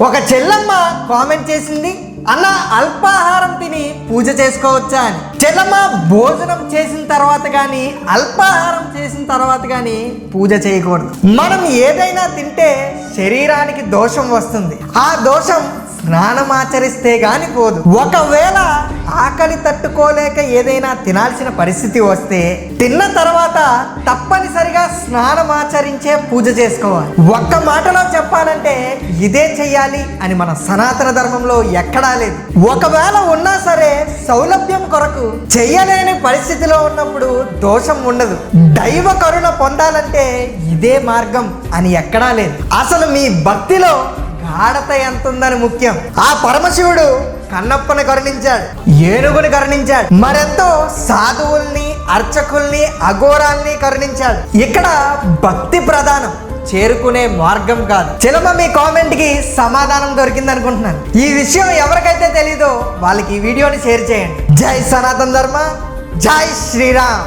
ఒక చెల్లమ్మ కామెంట్ చేసింది, అన్న అల్పాహారం తిని పూజ చేసుకోవచ్చా అని. చెల్లమ్మ భోజనం చేసిన తర్వాత కానీ అల్పాహారం చేసిన తర్వాత కానీ పూజ చేయకూడదు. మనం ఏదైనా తింటే శరీరానికి దోషం వస్తుంది. ఆ దోషం స్నానం ఆచరిస్తే గాని పోదు. ఒకవేళ ఆకలి తట్టుకోలేక ఏదైనా తినాల్సిన పరిస్థితి వస్తే తిన్న తర్వాత తప్పనిసరిగా స్నానం ఆచరించే పూజ చేసుకోవాలి. ఒక్క మాటలో చెప్పాలంటే ఇదే చెయ్యాలి అని మన సనాతన ధర్మంలో ఎక్కడా లేదు. ఒకవేళ ఉన్నా సరే సౌలభ్యం కొరకు చెయ్యలేని పరిస్థితిలో ఉన్నప్పుడు దోషం ఉండదు. దైవ కరుణ పొందాలంటే ఇదే మార్గం అని ఎక్కడా లేదు. అసలు మీ భక్తిలో గాఢత ఎంత ఉందని ముఖ్యం. ఆ పరమశివుడు కన్నప్పని కరుణించాడు, ఏనుగుని కరుణించాడు, మరెంతో సాధువుల్ని, అర్చకుల్ని, అఘోరాల్ని కరుణించాడు. ఇక్కడ భక్తి ప్రధానం, చేరుకునే మార్గం కాదు. చెలమ మీ కామెంట్ కి సమాధానం దొరికింది అనుకుంటున్నాను. ఈ విషయం ఎవరికైతే తెలీదో వాళ్ళకి ఈ వీడియోని షేర్ చేయండి. జై సనాతన ధర్మ, జై శ్రీరామ్.